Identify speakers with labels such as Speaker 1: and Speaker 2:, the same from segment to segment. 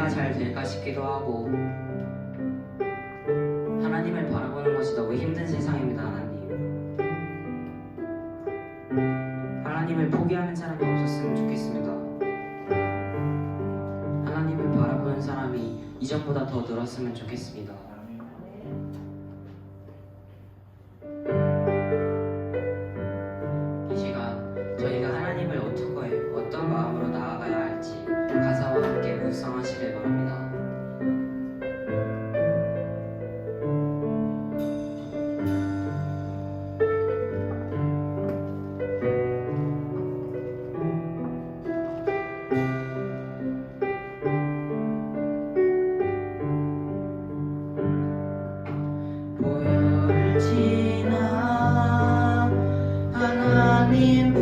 Speaker 1: 잘 될까 싶기도 하고, 하나님을 바라보는 것이 너무 힘든 세상입니다. 하나님을 포기하는 사람이 없었으면 좋겠습니다. 하나님을 바라보는 사람이 이전보다 더 늘었으면 좋겠습니다. 이 시간 저희가 하나님을 어떤 마음으로 나아가야 할지 가사와 함께 묵상하시길 바랍니다. 보혈 지나 하나님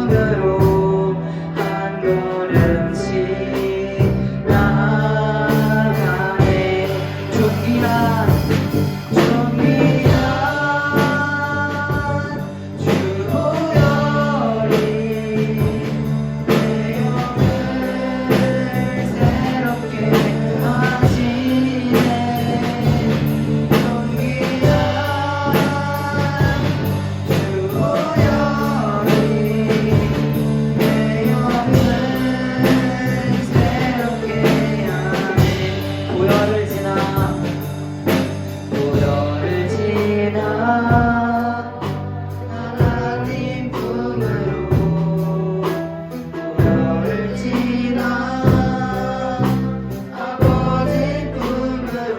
Speaker 1: 품으로 한 걸음씩 나아가네. 종이야 주보혈이 내 영을 새롭게 하시네. 종이야 주보혈이 내 영을 새롭게 하네. 보혈을 지나 하나님 품으로 보혈을 지나 아버지 품으로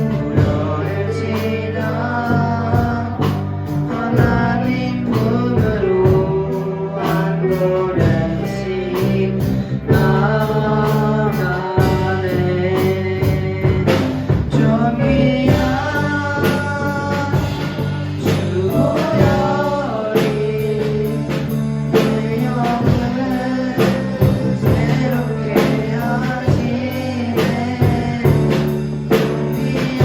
Speaker 1: 보혈을 지나 하나님 품으로 한 걸음씩 나아가네. 종이야 주보혈이 내 영을 새롭게 하시네. 종이야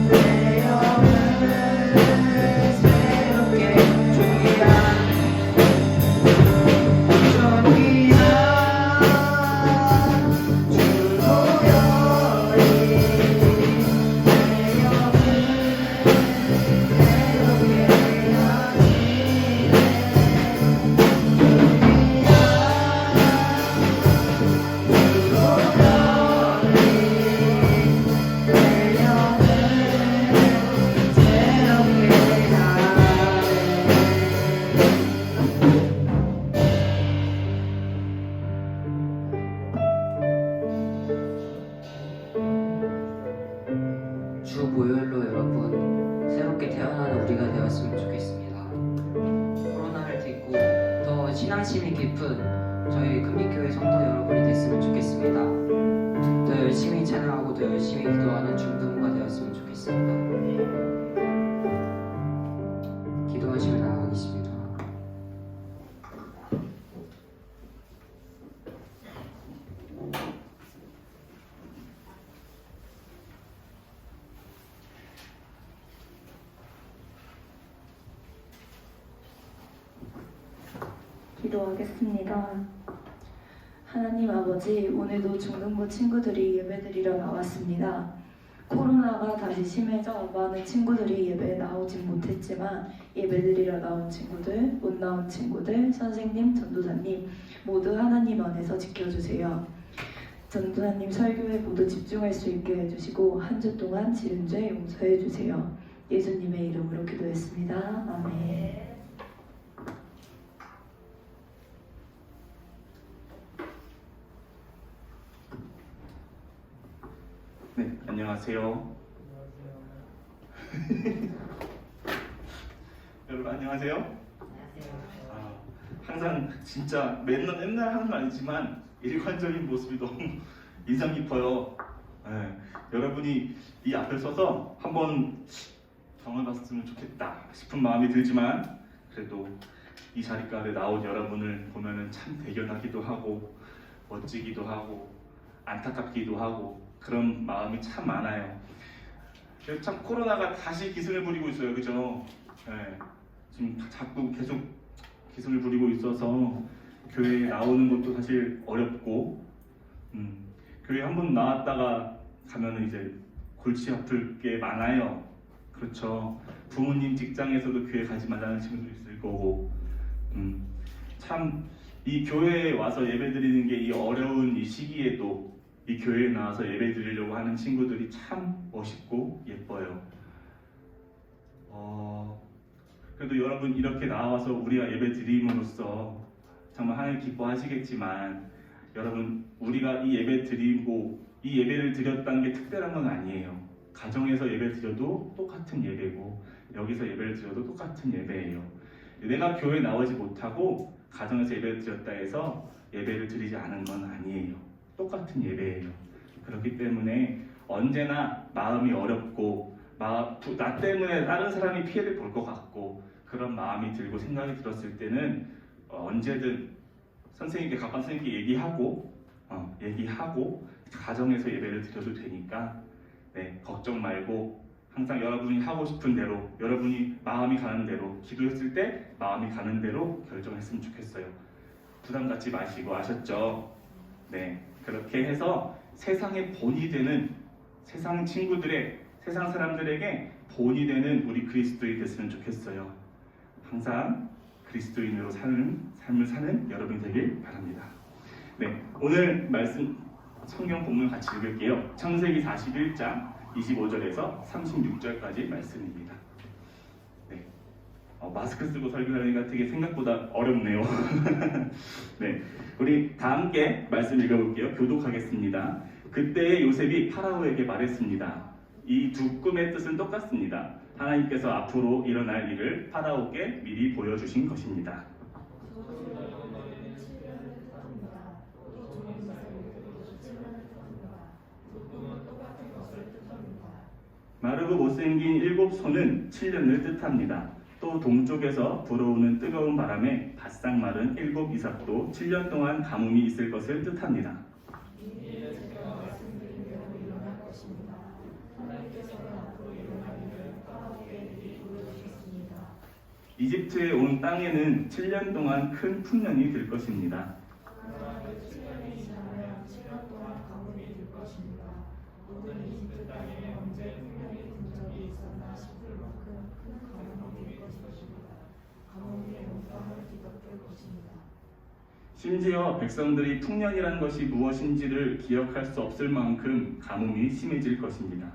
Speaker 1: 내 영을 새롭게 종이야 주 보혈로 여러분 새롭게 태어나는 우리가 되었으면 좋겠습니다. 코로나를 딛고 더 신앙심이 깊은 저희 금빛교회 성도 여러분이 됐으면 좋겠습니다. 더 열심히 찬양하고 더 열심히 기도하는 중등부가 되었으면 좋겠습니다. 기도하시며 나아가겠습니다.
Speaker 2: 기도하겠습니다. 하나님 아버지, 오늘도 중등부 친구들이 예배드리러 나왔습니다. 코로나가 다시 심해져 많은 친구들이 예배에 나오진 못했지만 예배드리러 나온 친구들, 못 나온 친구들, 선생님, 전도사님 모두 하나님 안에서 지켜주세요. 전도사님 설교에 모두 집중할 수 있게 해주시고 한 주 동안 지은 죄 용서해 주세요. 예수님의 이름으로 기도했습니다. 아멘.
Speaker 3: 네, 안녕하세요. 여러분 안녕하세요. 항상 진짜 맨날 하는 말이지만 일관적인 모습이 너무 인상 깊어요. 여러분이 이 앞에 서서 한번 경험해봤으면 좋겠다 싶은 마음이 들지만 그래도 이 자리가에 나온 여러분을 보면은 참 대견하기도 하고 멋지기도 하고 안타깝기도 하고 그런 마음이 참 많아요. 참 코로나가 다시 기승을 부리고 있어요, 그죠? 지금 자꾸 계속 기승을 부리고 있어서 교회에 나오는 것도 사실 어렵고, 교회 한번 나왔다가 가면은 이제 골치 아플 게 많아요. 그렇죠? 부모님 직장에서도 교회 가지 말라는 친구도 있을 거고, 참 이 교회에 와서 예배드리는 게 이 어려운 이 시기에도 이 교회에 나와서 예배 드리려고 하는 친구들이 참 멋있고 예뻐요. 그래도 여러분 이렇게 나와서 우리가 예배 드림으로써 정말 하나님 기뻐하시겠지만 여러분 우리가 이 예배 드리고 이 예배를 드렸다는 게 특별한 건 아니에요. 가정에서 예배 드려도 똑같은 예배고 여기서 예배를 드려도 똑같은 예배예요. 내가 교회에 나오지 못하고 가정에서 예배를 드렸다 해서 예배를 드리지 않은 건 아니에요. 똑같은 예배예요. 그렇기 때문에 언제나 마음이 어렵고 나 때문에 다른 사람이 피해를 볼 것 같고 그런 마음이 들고 생각이 들었을 때는 언제든 선생님께 가까운 선생님께 얘기하고 가정에서 예배를 드려도 되니까 걱정 말고 항상 여러분이 하고 싶은 대로 여러분이 마음이 가는 대로 기도했을 때 마음이 가는 대로 결정했으면 좋겠어요. 부담 갖지 마시고 아셨죠? 네, 그렇게 해서 세상의 본이 되는 세상 친구들의 세상 사람들에게 본이 되는 우리 그리스도인이 됐으면 좋겠어요. 항상 그리스도인으로 사는 삶을 사는 여러분이 되길 바랍니다. 네, 오늘 말씀 성경 본문 같이 읽을게요. 창세기 41장 25절에서 36절까지 말씀입니다. 네, 마스크 쓰고 설교하니까 되게 생각보다 어렵네요. 네, 우리 다 함께 말씀 읽어볼게요. 교독하겠습니다. 그때 요셉이 파라오에게 말했습니다. 이 두 꿈의 뜻은 똑같습니다. 하나님께서 앞으로 일어날 일을 파라오께 미리 보여주신 것입니다. 마르고 못생긴 7손은 7년을 뜻합니다. 또 동쪽에서 불어오는 뜨거운 바람에 바싹 마른 7 이삭도 7년 동안 가뭄이 있을 것을 뜻합니다. 이집트에 온 땅에는 7년 동안 큰 풍년이 들 것입니다. 심지어 백성들이 풍년이라는 것이 무엇인지를 기억할 수 없을 만큼 가뭄이 심해질 것입니다.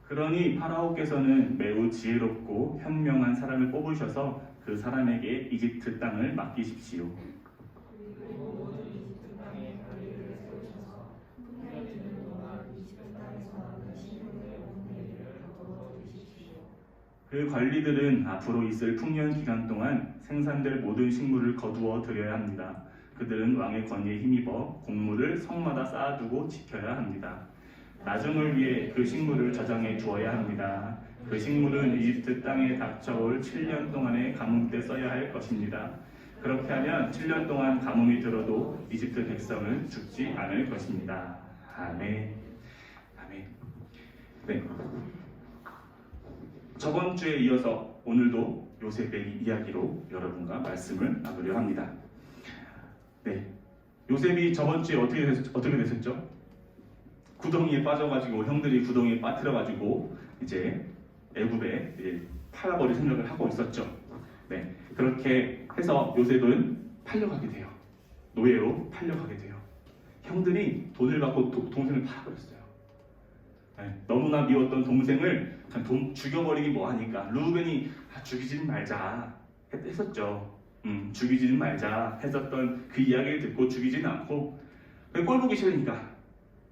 Speaker 3: 그러니 파라오께서는 매우 지혜롭고 현명한 사람을 뽑으셔서 그 사람에게 이집트 땅을 맡기십시오. 그 관리들은 앞으로 있을 풍년 기간 동안 생산될 모든 식물을 거두어 들여야 합니다. 그들은 왕의 권위에 힘입어 곡물을 성마다 쌓아두고 지켜야 합니다. 나중을 위해 그 식물을 저장해 두어야 합니다. 그 식물은 이집트 땅에 닥쳐올 7년 동안의 가뭄 때 써야 할 것입니다. 그렇게 하면 7년 동안 가뭄이 들어도 이집트 백성은 죽지 않을 것입니다. 아멘. 아멘. 네. 저번 주에 이어서 오늘도 요셉의 이야기로 여러분과 말씀을 나누려 합니다. 네, 요셉이 저번 주에 어떻게 됐었죠? 구덩이에 빠져가지고 형들이 구덩이에 빠뜨려가지고 이제 애굽에 팔아버릴 생각을 하고 있었죠. 네, 그렇게 해서 요셉은 팔려가게 돼요. 노예로 팔려가게 돼요. 형들이 돈을 받고 동생을 팔아버렸어요. 네, 너무나 미웠던 동생을 그냥 죽여버리기 뭐하니까 루벤이 죽이지 말자 했었죠. 죽이지 말자 했었던 그 이야기를 듣고 죽이지는 않고 꼴 보기 싫으니까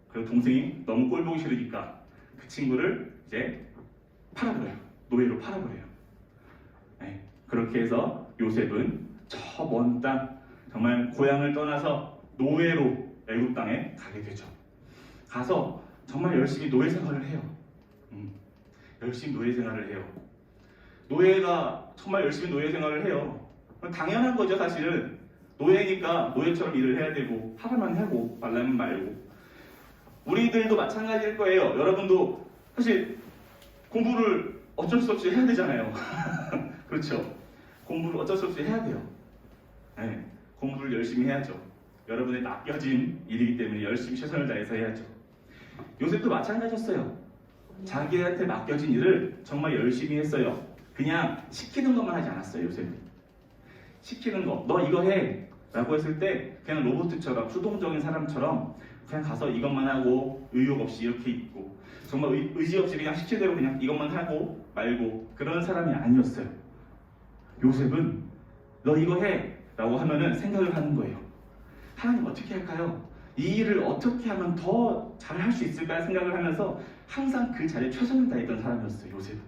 Speaker 3: 그리고 동생이 너무 꼴 보기 싫으니까 그 친구를 이제 팔아버려요. 노예로 팔아버려요. 네, 그렇게 해서 요셉은 저 먼 땅 정말 고향을 떠나서 노예로 애굽 땅에 가게 되죠. 가서 정말 열심히 노예 생활을 해요. 열심히 노예 생활을 해요. 노예가 정말 열심히 노예 생활을 해요. 당연한 거죠, 사실은. 노예니까 노예처럼 일을 해야 되고 하라면 하고 말라면 말고. 우리들도 마찬가지일 거예요. 여러분도 사실 공부를 어쩔 수 없이 해야 되잖아요. 그렇죠? 공부를 어쩔 수 없이 해야 돼요. 네, 공부를 열심히 해야죠. 여러분의 맡겨진 일이기 때문에 열심히 최선을 다해서 해야죠. 요셉도 마찬가지였어요. 자기한테 맡겨진 일을 정말 열심히 했어요. 그냥 시키는 것만 하지 않았어요. 요셉은 시키는 거, 너 이거 해 라고 했을 때 그냥 로봇처럼 수동적인 사람처럼 그냥 가서 이것만 하고 의욕 없이 이렇게 있고 정말 의지 없이 그냥 시키대로 그냥 이것만 하고 말고 그런 사람이 아니었어요. 요셉은 너 이거 해 라고 하면은 생각을 하는 거예요. 하나님 어떻게 할까요? 이 일을 어떻게 하면 더 잘 할 수 있을까 생각을 하면서 항상 그 자리에 최선을 다했던 사람이었어요. 요셉은.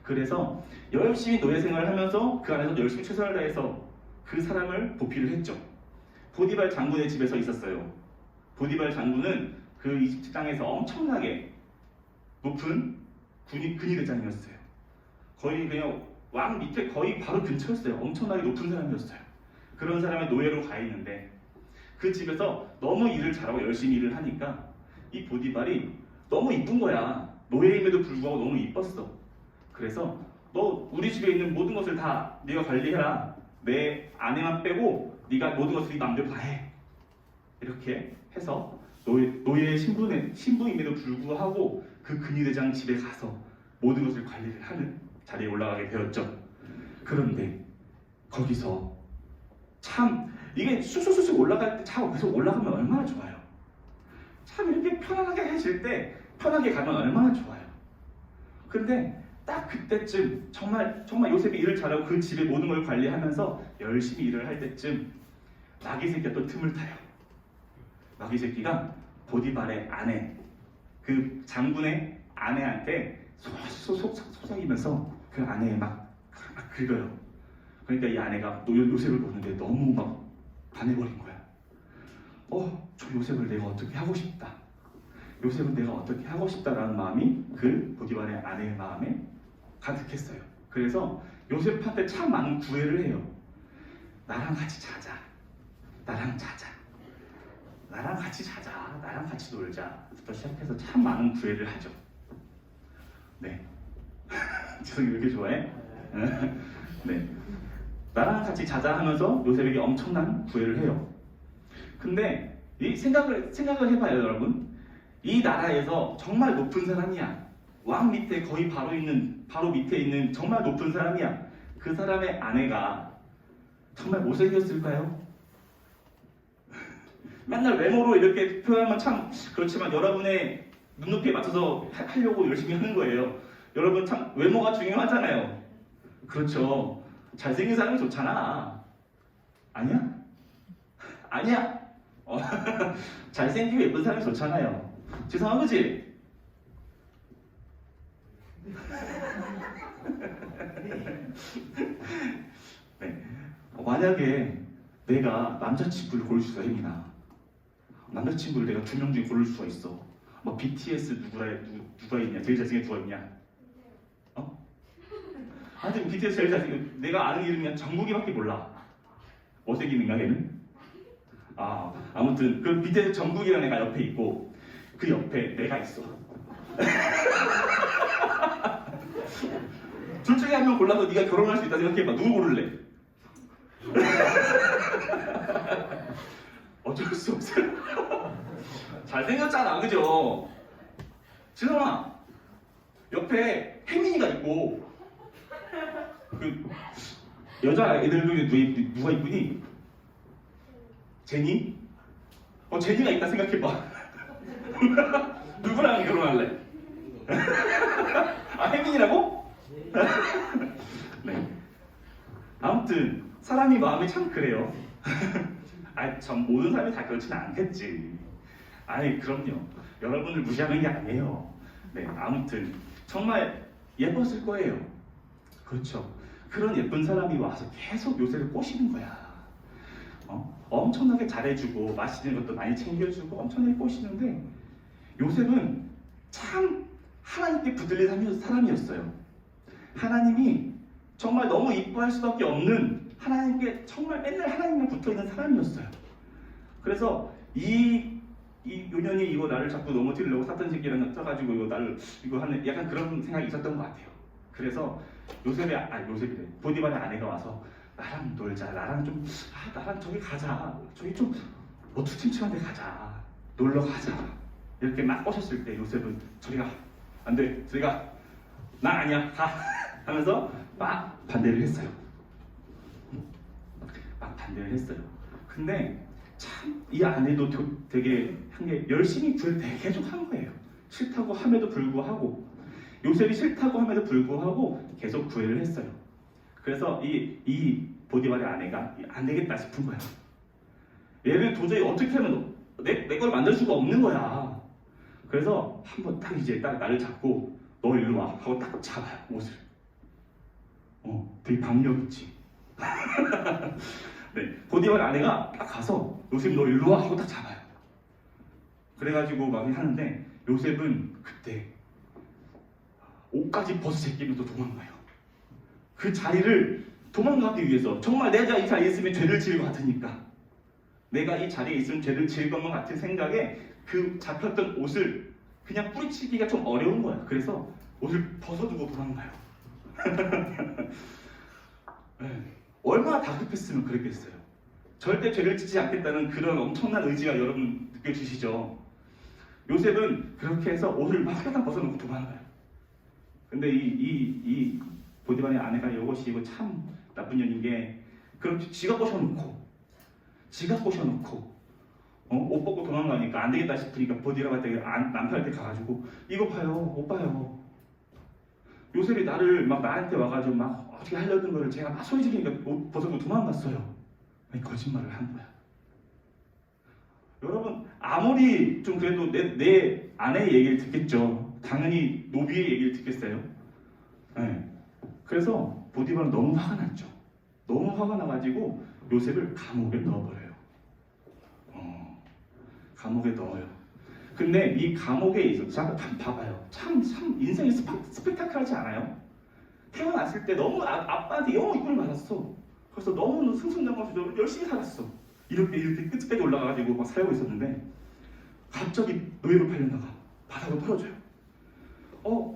Speaker 3: 그래서 열심히 노예 생활을 하면서 그 안에서 열심히 최선을 다해서 그 사람을 보필을 했죠. 보디발 장군의 집에서 있었어요. 보디발 장군은 그 이집트 땅에서 엄청나게 높은 근위대장이었어요. 거의 그냥 왕 밑에 거의 바로 근처였어요. 엄청나게 높은 사람이었어요. 그런 사람의 노예로 가 있는데 그 집에서 너무 일을 잘하고 열심히 일을 하니까 이 보디발이 너무 이쁜 거야. 노예임에도 불구하고 너무 이뻤어. 그래서 너 우리 집에 있는 모든 것을 다 네가 관리해라. 내 아내만 빼고 네가 모든 것을 네 마음대로 다 해. 이렇게 해서 노예의 신부임에도 불구하고 그 근위대장 집에 가서 모든 것을 관리를 하는 자리에 올라가게 되었죠. 그런데 거기서 참 이게 쑥쑥쑥 올라갈 때 참 계속 올라가면 얼마나 좋아요. 참 이렇게 편안하게 해질 때 편하게 가면 얼마나 좋아요. 근데 딱 그때쯤 정말 요셉이 일을 잘하고 그 집의 모든 걸 관리하면서 열심히 일을 할 때쯤 마귀 새끼가 또 틈을 타요. 마귀 새끼가 보디발의 아내, 그 장군의 아내한테 속삭이면서 그 아내에 막 긁어요. 그러니까 이 아내가 요셉을 보는데 너무 막 반해버린 거야. 저 요셉을 내가 어떻게 하고 싶다. 요셉은 내가 어떻게 하고 싶다라는 마음이 그 보디발의 아내의 마음에 가득했어요. 그래서 요셉한테 참 많은 구애를 해요. 나랑 같이 자자. 나랑 자자. 나랑 같이 자자. 나랑 같이 놀자.부터 시작해서 참 많은 구애를 하죠. 네. 지성이 왜 이렇게 좋아해? 네. 나랑 같이 자자 하면서 요셉에게 엄청난 구애를 해요. 근데 이 생각을 해봐요, 여러분. 이 나라에서 정말 높은 사람이야. 왕 밑에 거의 바로 밑에 있는 정말 높은 사람이야. 그 사람의 아내가 정말 못생겼을까요? 맨날 외모로 이렇게 표현하면 참 그렇지만 여러분의 눈높이에 맞춰서 하려고 열심히 하는 거예요. 여러분 참 외모가 중요하잖아요. 그렇죠. 잘생긴 사람이 좋잖아. 아니야? 아니야. 잘생기고 예쁜 사람이 좋잖아요. 지성아, 그치? 네. 만약에 내가 남자친구를 고를 수가 있나? 남자친구를 내가 2명 중에 고를 수가 있어. 뭐 BTS 누가 있냐? 제일 잘생긴 누가 있냐? 하여튼 BTS 제일 잘생긴 내가 아는 이름이 정국이밖에 몰라. 못생기는가 걔는? 아무튼 그 BTS 정국이라는 애가 옆에 있고 그 옆에 내가 있어. 둘 중에 한 명 골라서 네가 결혼할 수 있다 생각해봐. 누구 고를래? 어쩔 수 없어요. 잘생겼잖아, 그죠? 지성아, 옆에 혜민이가 있고 그 여자 애들 중에 누가 이쁘니? 제니? 제니가 있다 생각해봐. 누구랑 결혼할래? 혜민이라고? 네. 아무튼 사람이 마음이 참 그래요. 참 모든 사람이 다 그렇지는 않겠지. 그럼요. 여러분을 무시하는 게 아니에요. 네, 아무튼 정말 예뻤을 거예요. 그렇죠. 그런 예쁜 사람이 와서 계속 요셉을 꼬시는 거야. 엄청나게 잘해주고 맛있는 것도 많이 챙겨주고 엄청나게 꼬시는데 요셉은 참 하나님께 붙들린 사람이었어요. 하나님이 정말 너무 이뻐할 수밖에 없는 하나님께 정말 맨날 하나님만 붙어있는 사람이었어요. 그래서 이 요년이 이거 나를 자꾸 넘어뜨리려고 사탄 새끼랑 써가지고 이거 하는 약간 그런 생각이 있었던 것 같아요. 그래서 요셉이래. 보디발의 아내가 와서 나랑 놀자. 나랑 저기 가자. 저기 좀 어두침침한 데 가자. 놀러 가자. 이렇게 막 꼬셨을 때 요셉은 저리 가. 안 돼. 저리 가. 나 아니야. 가. 하면서 막 반대를 했어요. 막 반대를 했어요. 근데 참 이 아내도 되게 한 게 열심히 구애를 계속 한 거예요. 싫다고 함에도 불구하고 요셉이 싫다고 함에도 불구하고 계속 구애를 했어요. 그래서 이 보디발의 아내가 안 되겠다 싶은 거야. 얘를 도저히 어떻게 하면 내 걸 만들 수가 없는 거야. 그래서 한번 딱 나를 잡고 너 일로 와 하고 딱 잡아요, 옷을. 되게 박력 있지. 네, 보디발 아내가 딱 가서 요셉 너 일로 와 하고 딱 잡아요. 그래가지고 막 하는데 요셉은 그때 옷까지 벗어 제끼면서 도망가요. 그 자리를 도망가기 위해서 정말 내가 이 자리에 있으면 죄를 지을 것 같으니까 내가 이 자리에 있으면 죄를 지을 것만 같은 생각에 그 잡혔던 옷을 그냥 뿌리치기가 좀 어려운 거야. 그래서 옷을 벗어두고 도망가요. 네. 얼마나 다급했으면 그랬겠어요. 절대 죄를 짓지 않겠다는 그런 엄청난 의지가 여러분 느껴지시죠? 요셉은 그렇게 해서 옷을 막 하나 벗어놓고 도망가요. 근데 이 보디발의 아내가 이거 참 나쁜 년인 게 그렇게 지가 꼬셔놓고 옷 벗고 도망가니까 안 되겠다 싶으니까 보디발한테 남편한테 가가지고 이거 봐요, 옷 봐요. 요셉이 나한테 와가지고 막 어떻게 하려던 거를 제가 막 소리 지르니까 옷 벗고 도망갔어요. 아니, 거짓말을 한 거야. 여러분 아무리 좀 그래도 내 아내의 얘기를 듣겠죠. 당연히 노비의 얘기를 듣겠어요. 네. 그래서 보디발은 너무 화가 났죠. 너무 화가 나가지고 요셉을 감옥에 넣어버려요. 감옥에 넣어요. 근데 이 감옥에 있어서 잠깐 봐봐요. 참 인생이 스펙타클하지 않아요? 태어났을 때 너무 아빠한테 영어 이끌을 받았어. 그래서 너무 승승장구하면서 열심히 살았어. 이렇게 끝까지 올라가가지고 막 살고 있었는데 갑자기 노예로 팔려나가 바닥으로 떨어져요.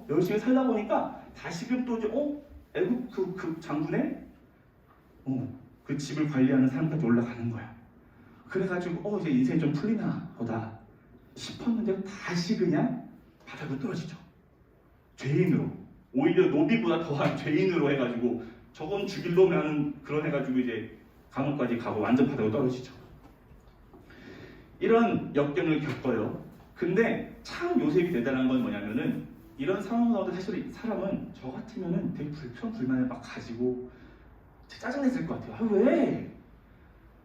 Speaker 3: 열심히 살다 보니까 다시금 또 이제 애국 그 장군의 그 집을 관리하는 사람까지 올라가는 거야. 그래가지고 이제 인생이 좀 풀리나 보다 싶었는데 다시 그냥 바닥으로 떨어지죠. 죄인으로, 오히려 노비보다 더한 죄인으로 해가지고 저건 죽일로 하는 그런 해가지고 이제 감옥까지 가고 완전 바닥으로 떨어지죠. 이런 역경을 겪어요. 근데 참 요셉이 대단한 건 뭐냐면은 이런 상황 가운데 사실 사람은 저 같으면은 되게 불평불만을 막 가지고 짜증냈을 것 같아요. 왜?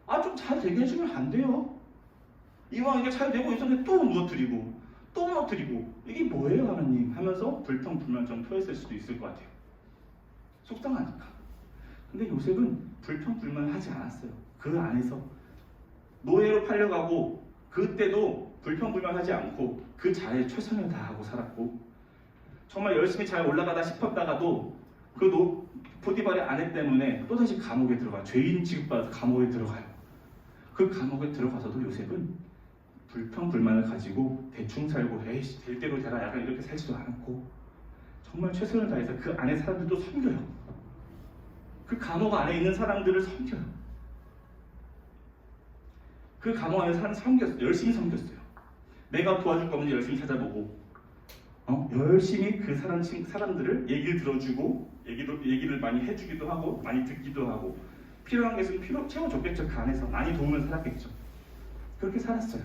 Speaker 3: 좀 잘 되게 해주면 안 돼요? 이왕 이게 잘 되고 있었는데 또 무너뜨리고 이게 뭐예요 하나님? 하면서 불평불만 좀 토했을 수도 있을 것 같아요. 속상하니까. 근데 요셉은 불평불만을 하지 않았어요. 그 안에서 노예로 팔려가고 그때도 불평불만하지 않고 그 자리에 최선을 다하고 살았고 정말 열심히 잘 올라가다 싶었다가도 그 포디발의 아내 때문에 또다시 감옥에 들어가 죄인 취급받아서 감옥에 들어가요. 그 감옥에 들어가서도 요셉은 불평불만을 가지고 대충 살고 에이씨 될 대로 되라 약간 이렇게 살지도 않고 정말 최선을 다해서 그 안에 사람들도 섬겨요. 그 감옥 안에 있는 사람들을 섬겨요. 그 감옥 안에 사람 섬겼어요. 열심히 섬겼어요. 내가 도와줄 거 없는지 열심히 찾아보고 열심히 그 사람들을 얘기를 들어주고 얘기를 많이 해주기도 하고 많이 듣기도 하고 필요한 게 있으면 채워줬겠죠. 그 안에서 많이 도우면 살았겠죠. 그렇게 살았어요.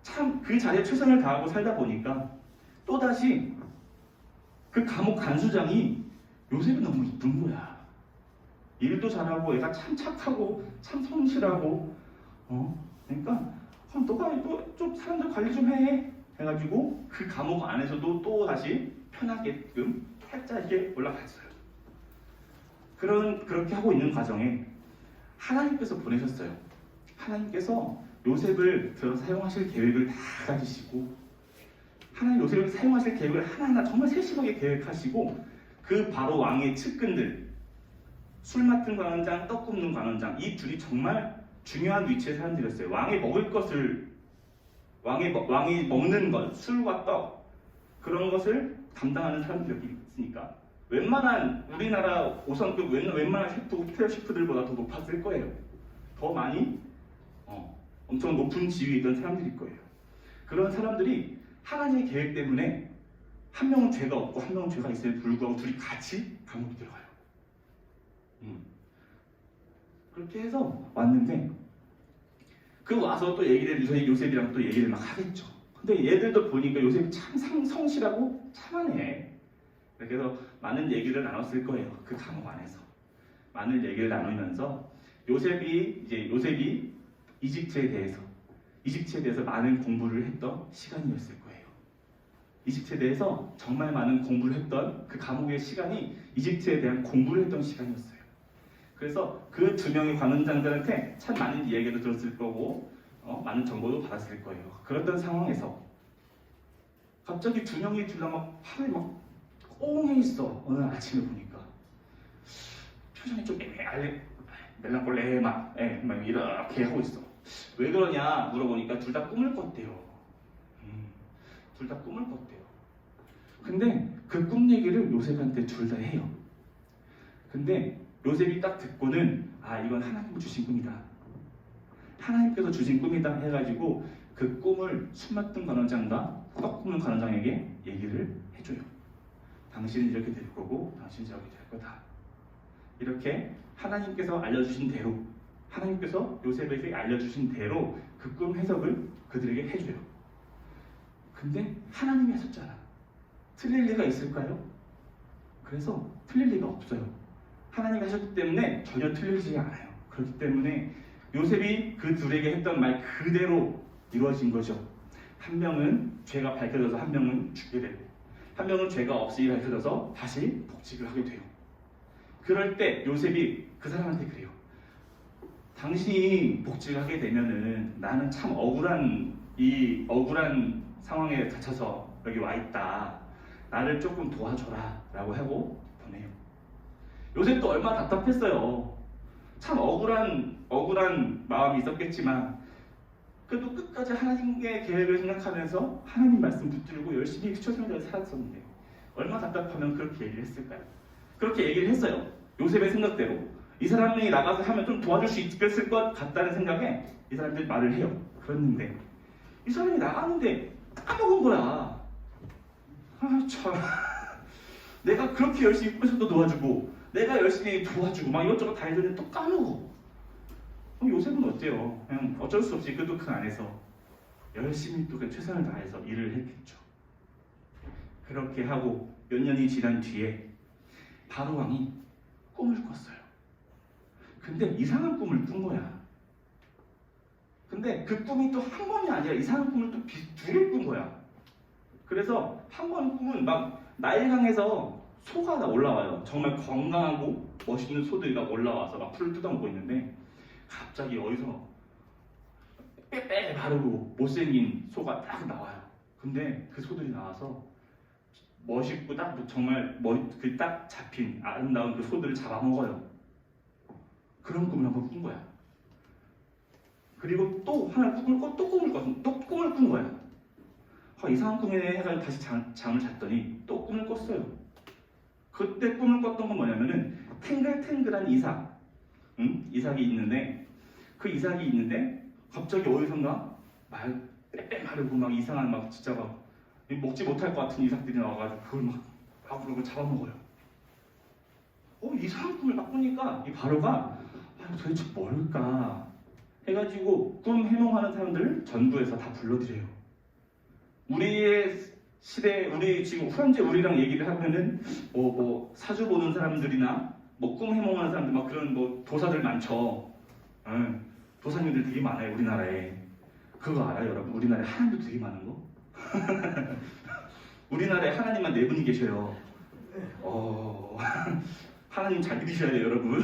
Speaker 3: 참 그 자리에 최선을 다하고 살다 보니까 또다시 그 감옥 간수장이 요셉이 너무 이쁜 거야. 일도 잘하고 애가 참 착하고 참 성실하고 그러니까 너가 좀 사람들 관리 좀 해 해가지고 그 감옥 안에서도 또 다시 편하게끔 살짝 이렇게 올라갔어요. 그렇게 하고 있는 과정에 하나님께서 보내셨어요. 하나님께서 요셉을 사용하실 계획을 다 가지시고 하나님 요셉을 사용하실 계획을 하나하나 정말 세심하게 계획하시고 그 바로 왕의 측근들 술 맡은 관원장, 떡 굽는 관원장 이 둘이 정말 중요한 위치의 사람들이었어요. 왕이 먹을 것을 왕이 먹는 것, 술과 떡 그런 것을 담당하는 사람들이 있으니까 웬만한 우리나라 5성급 웬만한 호텔 셰프들보다 더 높았을 거예요. 더 많이 엄청 높은 지위에 있던 사람들일 거예요. 그런 사람들이 하나님의 계획 때문에 한 명은 죄가 없고 한 명은 죄가 있음에도 불구하고 둘이 같이 감옥에 들어가요. 그렇게 해서 왔는데 그 와서 또 요셉이랑 또 얘기를 막 하겠죠. 근데 얘들도 보니까 요셉이 참 성실하고 참하네. 그래서 많은 얘기를 나눴을 거예요. 그 감옥 안에서 많은 얘기를 나누면서 요셉이 이집트에 대해서 많은 공부를 했던 시간이었을 거예요. 이집트에 대해서 정말 많은 공부를 했던 그 감옥의 시간이 이집트에 대한 공부를 했던 시간이었어요. 그래서 그 두 명의 관원장들한테 참 많은 이야기도 들었을 거고 많은 정보도 받았을 거예요. 그랬던 상황에서 갑자기 두 명이 둘 다 막 하늘이 막 꽁해 있어. 어느 아침에 보니까 표정이 좀 멜랑꼴레 막 이렇게 하고 있어. 왜 그러냐 물어보니까 둘 다 꿈을 꿨대요. 둘 다 꿈을 꿨대요. 근데 그 꿈 얘기를 요셉한테 둘 다 해요. 근데 요셉이 딱 듣고는 이건 하나님이 주신 꿈이다. 하나님께서 주신 꿈이다 해가지고 그 꿈을 숨막던 관원장과 떡꾸는 관원장에게 얘기를 해줘요. 당신은 이렇게 될 거고 당신은 저렇게 될 거다. 이렇게 하나님께서 알려주신 대로 하나님께서 요셉에게 알려주신 대로 그 꿈 해석을 그들에게 해줘요. 근데 하나님이 하셨잖아. 틀릴 리가 있을까요? 그래서 틀릴 리가 없어요. 하나님이 하셨기 때문에 전혀 틀리지 않아요. 그렇기 때문에 요셉이 그 둘에게 했던 말 그대로 이루어진 거죠. 한 명은 죄가 밝혀져서 한 명은 죽게 되고 한 명은 죄가 없이 밝혀져서 다시 복직을 하게 돼요. 그럴 때 요셉이 그 사람한테 그래요. 당신이 복직을 하게 되면은 나는 참 억울한 상황에 갇혀서 여기 와 있다. 나를 조금 도와줘라 라고 하고 보내요. 요셉도 얼마나 답답했어요. 참 억울한 마음이 있었겠지만 그래도 끝까지 하나님의 계획을 생각하면서 하나님 말씀 붙들고 열심히 최선을 살았었는데 얼마나 답답하면 그렇게 얘기를 했을까요? 그렇게 얘기를 했어요. 요셉의 생각대로 이 사람이 나가서 하면 좀 도와줄 수 있겠을 것 같다는 생각에 이 사람들이 말을 해요. 그랬는데 이 사람이 나가는데 까먹은 거야. 참 내가 그렇게 열심히 꾸며서도 도와주고 내가 열심히 도와주고 막 이것저것 다 해줬는데 또 까먹어. 그럼 요셉은 어때요? 그냥 어쩔 수 없이 그래도 그 안에서 열심히 또 최선을 다해서 일을 했겠죠. 그렇게 하고 몇 년이 지난 뒤에 바로 왕이 꿈을 꿨어요. 근데 이상한 꿈을 꾼 거야. 근데 그 꿈이 또 한 번이 아니라 이상한 꿈을 또 두 개 꾼 거야. 그래서 한 번 꿈은 막 나일강에서 소가 다 올라와요. 정말 건강하고 멋있는 소들이 막 올라와서 막 풀을 뜯어먹고 있는데 갑자기 어디서 빼빼 바르고 못생긴 소가 딱 나와요. 근데 그 소들이 나와서 멋있고 딱 정말 그 딱 잡힌 아름다운 그 소들을 잡아먹어요. 그런 꿈을 한번 꾼 거야. 그리고 또 하나 꿈을 꾼 거야. 이상한 꿈이네 해가지고 다시 잠을 잤더니 또 꿈을 꿨어요. 그때 꿈을 꿨던 건 뭐냐면은 탱글탱글한 이삭, 이삭이 있는데 그 이삭이 있는데 갑자기 어디선가 빼빼 마르고 막 이상한 막 진짜 막 먹지 못할 것 같은 이삭들이 나와가지고 그걸 막 그러고 잡아먹어요. 이상한 꿈을 막 꾸니까 이 바로가 도대체 뭘까 해가지고 꿈 해몽하는 사람들을 전부에서 다 불러들여요. 우리의 시대, 우리 지금 현재 우리랑 얘기를 하면은 뭐 사주 보는 사람들이나 뭐 꿈 해몽하는 사람들 막 그런 뭐 도사들 많죠. 도사님들 되게 많아요 우리나라에. 그거 알아요 여러분? 우리나라에 하나님도 되게 많은 거? 우리나라에 하나님만 4분이 계셔요. 하나님 잘 믿으셔야 돼요 여러분.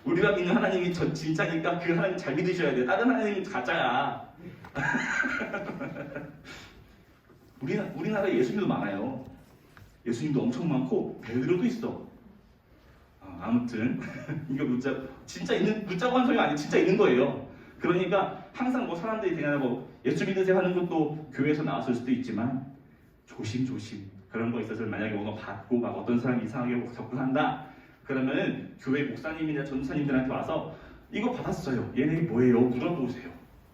Speaker 3: 우리가 믿는 하나님이 진짜니까 그 하나님 잘 믿으셔야 돼요. 다른 하나님은 가짜야. 우리나라에 예수님도 많아요. 예수님도 엄청 많고 베드로도 있어. 아무튼 이거 묻자고 한 소리가 아니고 진짜 있는 거예요. 그러니까 항상 뭐 사람들이 그냥 뭐 예수 믿으세요 하는 것도 교회에서 나왔을 수도 있지만 조심조심 그런 거 있어서 만약에 뭔가 받고 막 어떤 사람이 이상하게 접근한다 그러면은 교회 목사님이나 전도사님들한테 와서 이거 받았어요. 얘네 뭐예요? 물어보세요.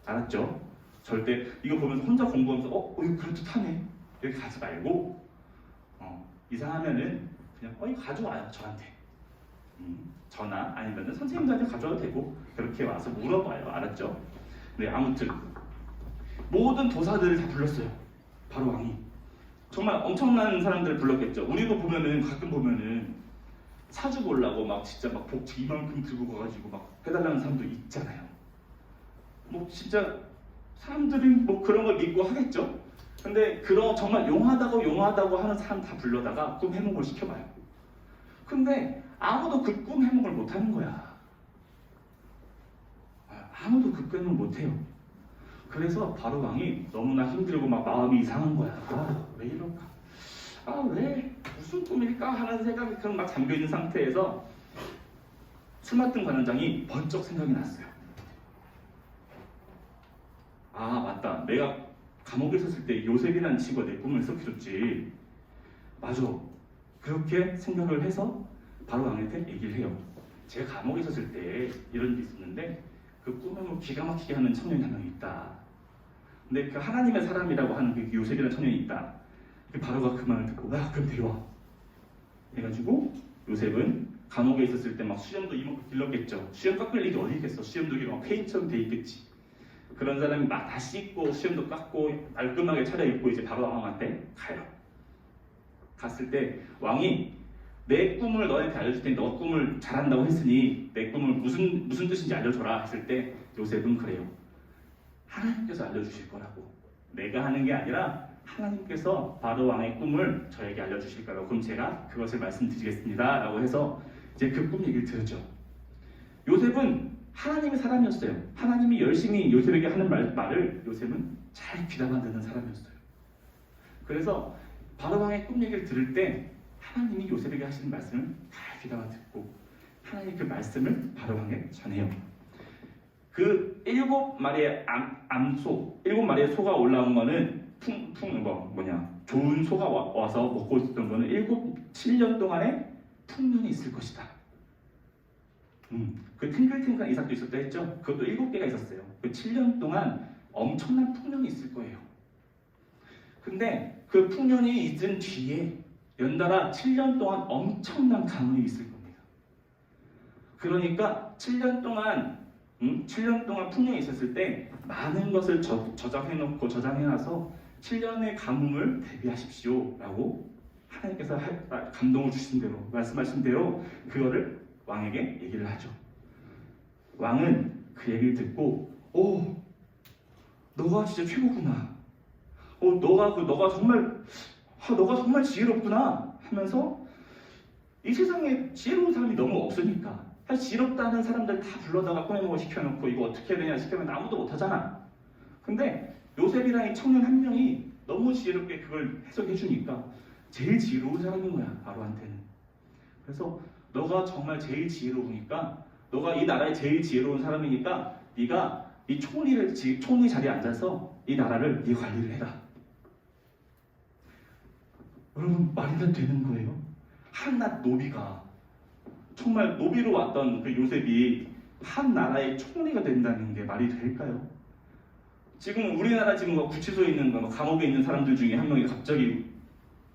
Speaker 3: 알았죠? 절대 이거 보면서 혼자 공부하면서 이거 그럴듯하네 이렇게 가지 말고 이상하면은 그냥 이거 가져와요 저한테. 전화 아니면은 선생님들한테 가져와도 되고 그렇게 와서 물어봐요. 알았죠? 네, 아무튼 모든 도사들을 다 불렀어요. 바로 왕이 정말 엄청난 사람들을 불렀겠죠. 우리도 보면은 가끔 보면은 사주 보려고 막 진짜 막 복지 이만큼 들고 가가지고 막 해달라는 사람도 있잖아요. 뭐 진짜 사람들이 뭐 그런 걸 믿고 하겠죠. 근데 그런 정말 용하다고 하는 사람 다 불러다가 꿈 해몽을 시켜봐요. 근데 아무도 그 꿈 해몽을 못하는 거야. 아무도 그 꿈을 못해요. 그래서 바로 왕이 너무나 힘들고 막 마음이 이상한 거야. 왜 이럴까? 왜 무슨 꿈일까 하는 생각이 그냥 막 잠겨있는 상태에서 술 맡은 관원장이 번쩍 생각이 났어요. 맞다. 내가 감옥에 있었을 때 요셉이라는 친구가 내 꿈을 해석해줬지. 맞아. 그렇게 생각을 해서 바로 왕한테 얘기를 해요. 제가 감옥에 있었을 때 이런 일이 있었는데 그 꿈을 기가 막히게 하는 청년이 한 명 있다. 근데 그 하나님의 사람이라고 하는 그 요셉이라는 청년이 있다. 바로가 그 말을 듣고 그럼 데려와. 해가지고 요셉은 감옥에 있었을 때 막 수염도 이만큼 길렀겠죠. 수염 깎을 일이 어디 있겠어. 수염도 막 페인처럼 돼 있겠지. 그런 사람이 막 다 씻고 수염도 깎고 깔끔하게 차려입고 이제 바로 왕한테 가요. 갔을 때 왕이 내 꿈을 너한테 알려줄 테니 너 꿈을 잘한다고 했으니 내 꿈을 무슨 뜻인지 알려줘라 했을 때 요셉은 그래요. 하나님께서 알려주실 거라고. 내가 하는 게 아니라 하나님께서 바로 왕의 꿈을 저에게 알려주실 거라고. 그럼 제가 그것을 말씀드리겠습니다 라고 해서 이제 그 꿈 얘기를 들었죠. 요셉은 하나님의 사람이었어요. 하나님이 열심히 요셉에게 하는 말을 요셉은 잘 귀담아 듣는 사람이었어요. 그래서 바로 왕의 꿈 얘기를 들을 때 하나님이 요셉에게 하시는 말씀을 잘 귀담아 듣고 하나님 그 말씀을 바로 왕에 전해요. 그 7마리의 일곱 마리의 소가 올라온 거는 좋은 소가 와서 먹고 있었던 거는 7년 동안의 풍년이 있을 것이다. 그 탱글탱글한 이삭도 있었다 했죠? 그것도 7개가 있었어요. 그 7년 동안 엄청난 풍년이 있을 거예요. 근데 그 풍년이 있은 뒤에 연달아 7년 동안 엄청난 가뭄이 있을 겁니다. 그러니까 7년 동안 풍년이 있었을 때 많은 것을 저장해놔서 7년의 가뭄을 대비하십시오 라고 하나님께서 감동을 주신 대로 말씀하신 대로 그거를 왕에게 얘기를 하죠. 왕은 그 얘기를 듣고 너가 진짜 최고구나. 너가 정말 지혜롭구나 하면서 이 세상에 지혜로운 사람이 너무 없으니까 사실 지혜롭다는 사람들 다 불러다가 꾸며먹어 시켜놓고 이거 어떻게 해야 되냐 시키면 아무도 못하잖아. 근데 요셉이라는 청년 한 명이 너무 지혜롭게 그걸 해석해 주니까 제일 지혜로운 사람인 거야, 바로한테는. 그래서 너가 정말 제일 지혜로우니까 너가 이 나라의 제일 지혜로운 사람이니까 네가 이 총리 자리에 앉아서 이 나라를 네 관리를 해라. 여러분 말이 다 되는 거예요? 한낱 노비가 정말 노비로 왔던 그 요셉이 한 나라의 총리가 된다는 게 말이 될까요? 지금 우리나라 지금 구치소에 있는 감옥에 있는 사람들 중에 한 명이 갑자기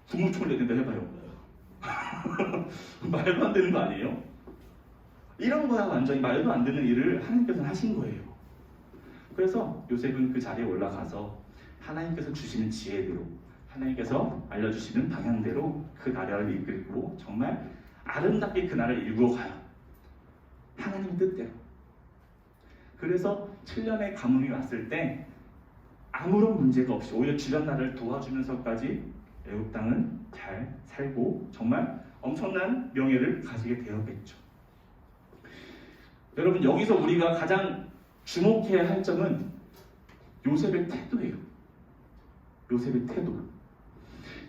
Speaker 3: 국무총리가 된다 해봐요. 말도 안 되는 거 아니에요? 이런 거야 완전히 말도 안 되는 일을 하나님께서 하신 거예요. 그래서 요셉은 그 자리에 올라가서 하나님께서 주시는 지혜대로 하나님께서 알려주시는 방향대로 그 나라를 이끌고 정말 아름답게 그 나라를 이루어가요. 하나님 뜻대로. 그래서 7년의 가뭄이 왔을 때 아무런 문제가 없이 오히려 주변 나라를 도와주면서까지 애굽 땅은 잘 살고 정말 엄청난 명예를 가지게 되었겠죠. 여러분 여기서 우리가 가장 주목해야 할 점은 요셉의 태도예요. 요셉의 태도.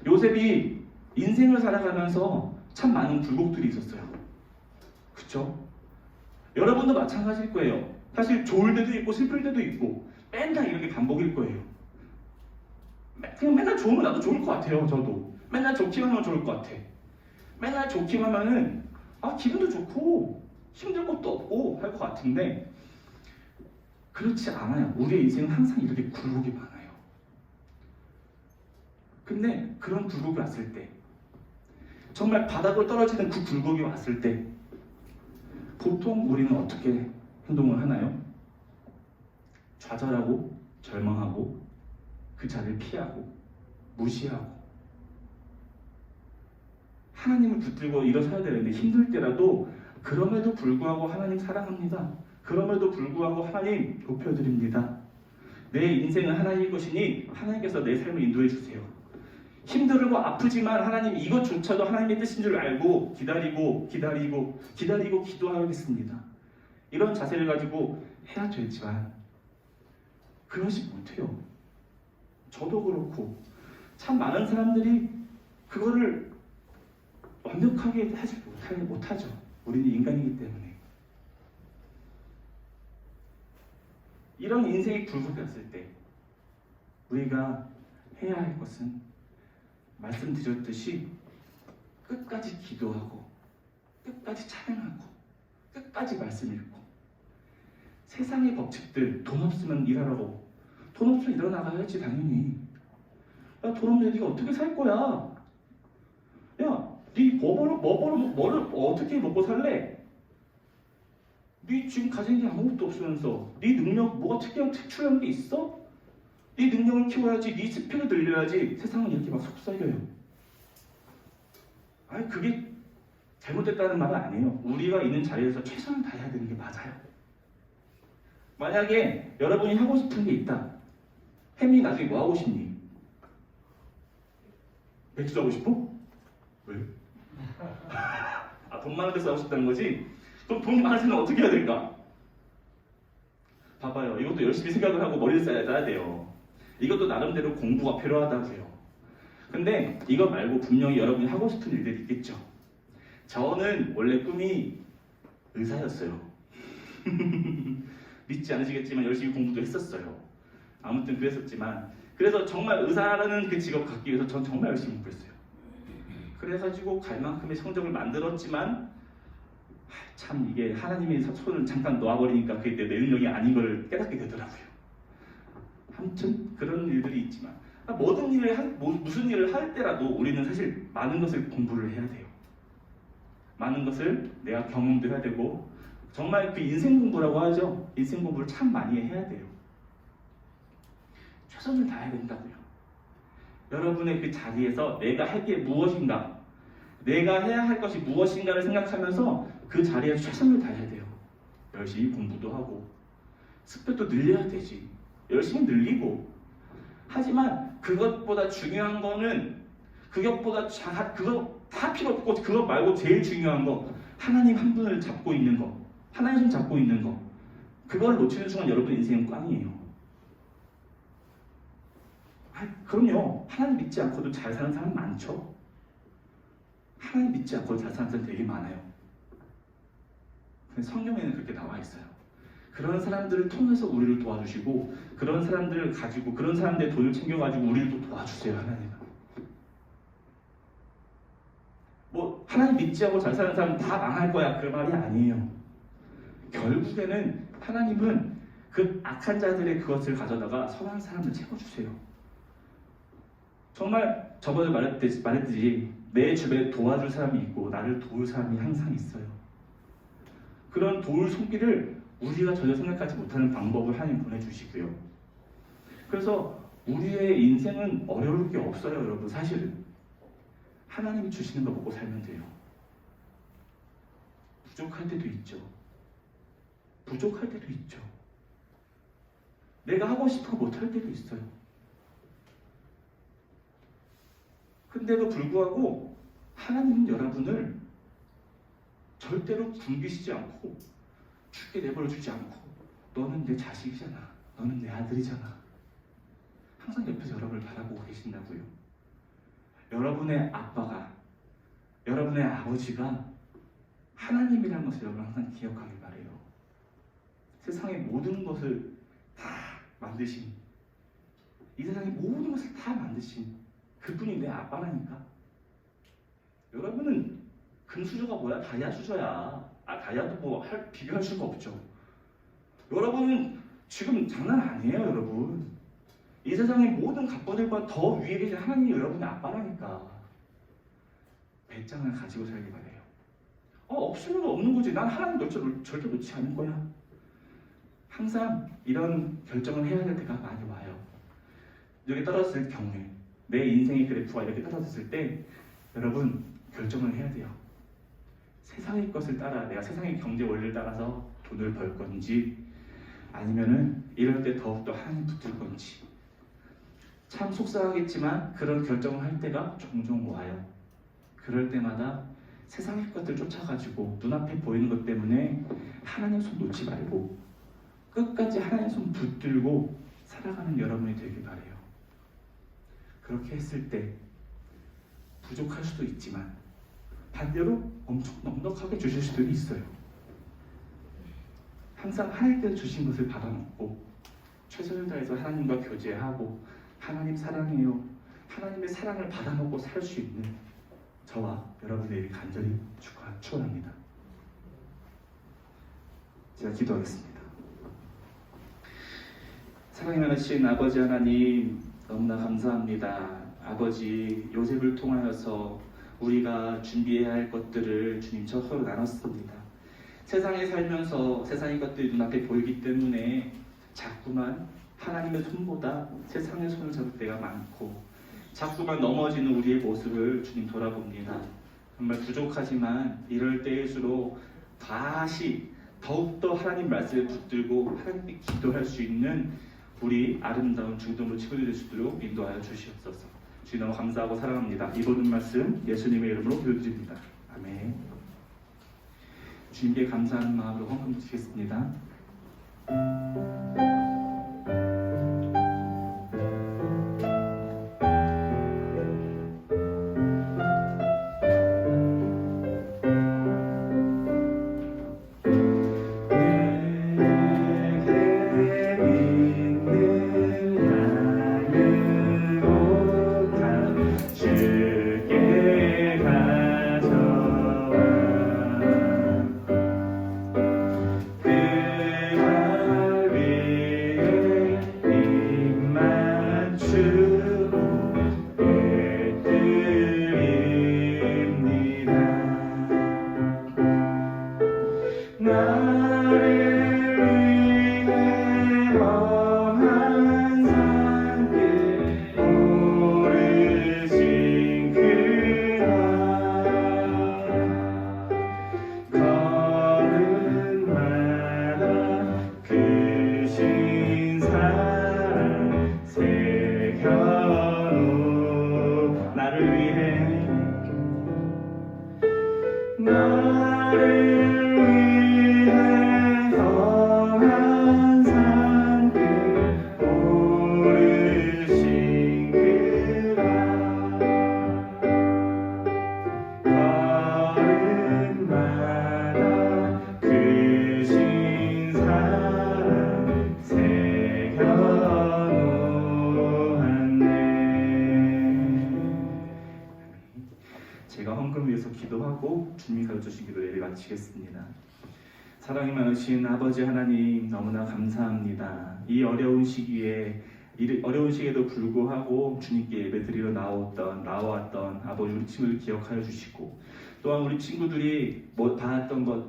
Speaker 3: 요셉이 인생을 살아가면서 참 많은 굴곡들이 있었어요. 그쵸? 여러분도 마찬가지일 거예요. 사실 좋을 때도 있고 슬플 때도 있고 맨날 이렇게 반복일 거예요. 그냥 맨날 좋으면 나도 좋을 것 같아요. 저도 맨날 좋기만 하면 좋을 것 같아. 맨날 좋기만 하면은 기분도 좋고 힘들 것도 없고 할 것 같은데 그렇지 않아요. 우리의 인생은 항상 이렇게 굴곡이 많아요. 근데 그런 굴곡이 왔을 때 정말 바닥으로 떨어지는 그 굴곡이 왔을 때 보통 우리는 어떻게 행동을 하나요? 좌절하고 절망하고 그 자리를 피하고 무시하고 하나님을 붙들고 일어서야 되는데 힘들 때라도 그럼에도 불구하고 하나님 사랑합니다. 그럼에도 불구하고 하나님 높여드립니다. 내 인생은 하나님의 것이니 하나님께서 내 삶을 인도해 주세요. 힘들고 아프지만 하나님 이것조차도 하나님의 뜻인 줄 알고 기다리고 기도하겠습니다. 이런 자세를 가지고 해야 되지만 그러지 못해요. 저도 그렇고 참 많은 사람들이 그거를 완벽하게 하지 못하죠. 우리는 인간이기 때문에. 이런 인생이 굴곡했을 때 우리가 해야 할 것은 말씀드렸듯이 끝까지 기도하고 끝까지 찬양하고 끝까지 말씀 읽고 세상의 법칙들 돈 없으면 일하라고 돈 없으면 일어나가야지 당연히. 야, 돈 없는데 네가 어떻게 살 거야? 야, 네 뭐를 어떻게 먹고 살래? 네 지금 가진 게 아무것도 없으면서 네 능력 뭐가 특출한 게 있어? 네 능력을 키워야지, 네 스펙을 늘려야지. 세상은 이렇게 막 속삭여요. 아니 그게 잘못됐다는 말은 아니에요. 우리가 있는 자리에서 최선을 다해야 되는 게 맞아요. 만약에 여러분이 하고 싶은 게 있다. 햄이 나중에 뭐 하고 싶니? 백수 하고 싶어? 왜? 돈 많은 데서 하고 싶다는 거지? 그럼 돈이 많아지면 어떻게 해야 될까? 봐봐요. 이것도 열심히 생각을 하고 머리를 써야 돼요. 이것도 나름대로 공부가 필요하다고요. 근데 이거 말고 분명히 여러분이 하고 싶은 일들이 있겠죠. 저는 원래 꿈이 의사였어요. 믿지 않으시겠지만 열심히 공부도 했었어요. 아무튼 그랬었지만 그래서 정말 의사라는 그 직업 갖기 위해서 전 정말 열심히 공부했어요. 그래가지고 갈 만큼의 성적을 만들었지만 참 이게 하나님의 손을 잠깐 놓아버리니까 그게 내 능력이 아닌 걸 깨닫게 되더라고요. 아무튼 그런 일들이 있지만 무슨 일을 할 때라도 우리는 사실 많은 것을 공부를 해야 돼요. 많은 것을 내가 경험도 해야 되고 정말 그 인생 공부라고 하죠. 인생 공부를 참 많이 해야 돼요. 최선을 다해야 된다고요. 여러분의 그 자리에서 내가 할 게 무엇인가, 내가 해야 할 것이 무엇인가를 생각하면서 그 자리에 최선을 다해야 돼요. 열심히 공부도 하고 스펙도 늘려야 되지. 열심히 늘리고. 하지만 그것보다 중요한 거는 그거 다 필요 없고 그것 말고 제일 중요한 거 하나님 한 분을 잡고 있는 거, 하나님 손 잡고 있는 거. 그걸 놓치는 순간 여러분 인생은 꽝이에요. 그럼요. 하나님 믿지 않고도 잘 사는 사람 많죠. 하나님 믿지 않고도 잘 사는 사람 되게 많아요. 근데 성경에는 그렇게 나와 있어요. 그런 사람들을 통해서 우리를 도와주시고 그런 사람들을 가지고 그런 사람들의 돈을 챙겨가지고 우리를 또 도와주세요. 하나님은. 뭐 하나님 믿지 않고 잘 사는 사람 다 망할 거야 그 말이 아니에요. 결국에는 하나님은 그 악한 자들의 그것을 가져다가 선한 사람을 채워주세요. 정말 저번에 말했듯이 내 주변에 도와줄 사람이 있고 나를 도울 사람이 항상 있어요. 그런 도울 손길을 우리가 전혀 생각하지 못하는 방법을 하나님 보내주시고요. 그래서 우리의 인생은 어려울 게 없어요. 여러분 사실은 하나님이 주시는 거 먹고 살면 돼요. 부족할 때도 있죠. 부족할 때도 있죠. 내가 하고 싶어 못할 때도 있어요. 근데도 불구하고 하나님은 여러분을 절대로 굶기시지 않고 죽게 내버려 두지 않고 너는 내 자식이잖아. 너는 내 아들이잖아. 항상 옆에서 여러분을 바라보고 계신다고요. 여러분의 아빠가 여러분의 아버지가 하나님이라는 것을 여러분 항상 기억하길 바래요. 세상의 모든 것을 다 만드신 이 세상의 모든 것을 다 만드신 그분이 내 아빠라니까. 여러분은 금수저가 뭐야? 다이아 수저야. 다이아도 뭐 비교할 수가 없죠. 여러분은 지금 장난 아니에요. 여러분 이 세상의 모든 갑부들과 더 위에 계신 하나님이 여러분의 아빠라니까. 배짱을 가지고 살기 바래요. 없으면 없는 거지. 난 하나님 절대 놓지 않을 거야. 항상 이런 결정을 해야 될 때가 많이 와요. 여기 떨어졌을 경우에 내 인생의 그래프가 이렇게 떨어졌을 때 여러분 결정을 해야 돼요. 세상의 것을 따라 내가 세상의 경제 원리를 따라서 돈을 벌 건지 아니면은 이럴 때 더욱더 하나님 붙들 건지. 참 속상하겠지만 그런 결정을 할 때가 종종 와요. 그럴 때마다 세상의 것들 쫓아가지고 눈앞에 보이는 것 때문에 하나님 손 놓지 말고 끝까지 하나님 손 붙들고 살아가는 여러분이 되길 바래요. 그렇게 했을 때 부족할 수도 있지만 반대로 엄청 넉넉하게 주실 수도 있어요. 항상 하나님께서 주신 것을 받아먹고 최선을 다해서 하나님과 교제하고 하나님 사랑해요, 하나님의 사랑을 받아먹고 살 수 있는 저와 여러분들이 간절히 축원합니다. 제가 기도하겠습니다. 사랑이 많으신 아버지 하나님, 너무나 감사합니다. 아버지, 요셉을 통하여서 우리가 준비해야 할 것들을 주님 서로 나눴습니다. 세상에 살면서 세상의 것들이 눈앞에 보이기 때문에 자꾸만 하나님의 손보다 세상의 손을 잡을 때가 많고 자꾸만 넘어지는 우리의 모습을 주님 돌아봅니다. 정말 부족하지만 이럴 때일수록 다시 더욱더 하나님 말씀을 붙들고 하나님께 기도할 수 있는 우리 아름다운 중동부 친구들이 될 수 있도록 인도하여 주시옵소서. 주님 너무 감사하고 사랑합니다. 이 모든 말씀 예수님의 이름으로 기도드립니다. 아멘. 주님께 감사하는 마음으로 헌금 드리겠습니다. 제가 헌금 위해서 기도하고 주님이 가르쳐주신 기도 예배 마치겠습니다. 사랑이 많으신 아버지 하나님, 너무나 감사합니다. 이 어려운 시기에도 불구하고 주님께 예배드리러 나왔던 아버지 우리 친구들 기억하여 주시고, 또한 우리 친구들이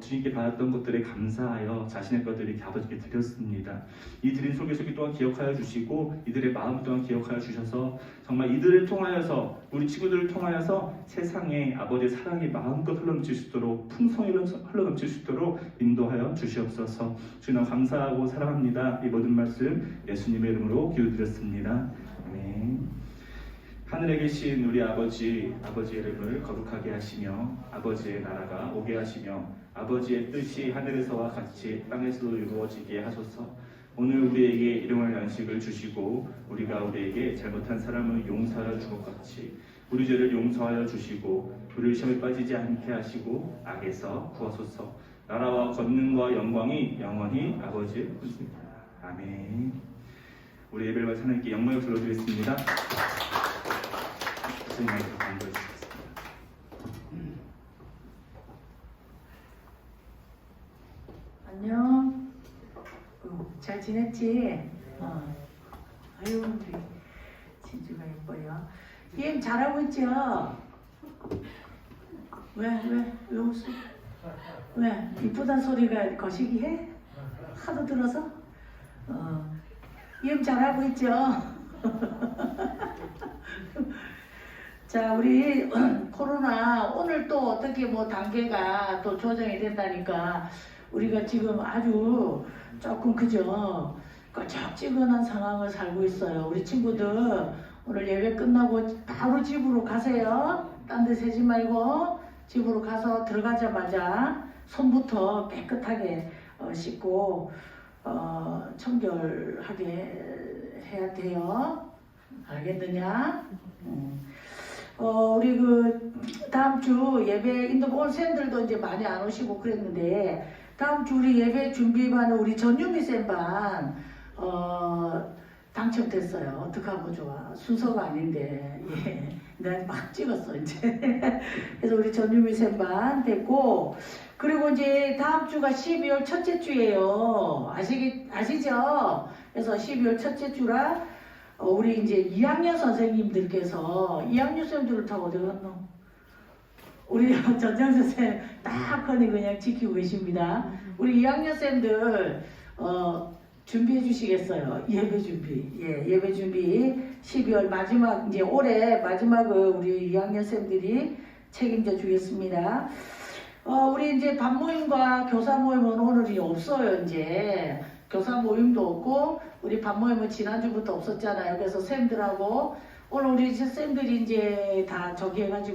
Speaker 3: 주님께 받았던 것들에 감사하여 자신의 것들을 아버지께 드렸습니다. 이 드린 속에서 또한 기억하여 주시고 이들의 마음 또한 기억하여 주셔서 정말 이들을 통하여서 우리 친구들을 통하여서 세상에 아버지의 사랑이 마음껏 흘러넘칠 수 있도록 풍성히 흘러넘칠 수 있도록 인도하여 주시옵소서. 주님 감사하고 사랑합니다. 이 모든 말씀 예수님의 이름으로 기도드렸습니다. 아멘. 하늘에 계신 우리 아버지의 이름을 거룩하게 하시며 아버지의 나라가 오게 하시며 아버지의 뜻이 하늘에서와 같이 땅에서도 이루어지게 하소서. 오늘 우리에게 일용할 양식을 주시고 우리가 우리에게 잘못한 사람을 용서하여 준 것 같이 우리 죄를 용서하여 주시고 우리를 시험에 빠지지 않게 하시고 악에서 구하소서. 나라와 권능과 영광이 영원히 아버지의 것입니다. 아멘. 우리 예배를 마친 하나님께 영광을 불러드리겠습니다. 선생님께서 간구해 주시겠습니다.
Speaker 4: 안녕. 잘 지냈지? 아유, 우리 진주가 예뻐요. 게임 잘하고 있죠? 왜 웃어? 왜? 이쁘단 소리가 거시기해? 하도 들어서? 게임 잘하고 있죠? 자, 우리 코로나 오늘 또 어떻게 뭐 단계가 또 조정이 된다니까 우리가 지금 아주 조금 그죠? 껄쩍지근한 상황을 살고 있어요. 우리 친구들 오늘 예배 끝나고 바로 집으로 가세요. 딴 데 세지 말고 집으로 가서 들어가자마자 손부터 깨끗하게 씻고 청결하게 해야 돼요. 알겠느냐? 우리 그 다음 주 예배 인도 온 쌤들도 이제 많이 안 오시고 그랬는데 다음 주 우리 예배 준비반은 우리 전유미 쌤반 당첨됐어요. 어떡하면 좋아. 순서가 아닌데 예. 내가 막 찍었어 이제. 그래서 우리 전유미 쌤반 됐고 그리고 이제 다음 주가 12월 첫째 주예요. 아시죠? 그래서 12월 첫째 주라 우리 이제 2학년 선생님들께서 2학년 선생님들을 다 어디 갔노? 우리 전장 선생님 딱 하니 그냥 지키고 계십니다. 우리 2학년 쌤들 준비해 주시겠어요? 예배 준비. 예, 예배 준비 12월 마지막 이제 올해 마지막을 우리 2학년 쌤들이 책임져 주겠습니다. 우리 이제 반 모임과 교사 모임은 오늘이 없어요. 이제 교사 모임도 없고 우리 반 모임은 지난주부터 없었잖아요. 그래서 쌤들하고 오늘 우리 쌤들이 이제 다 저기 해가지고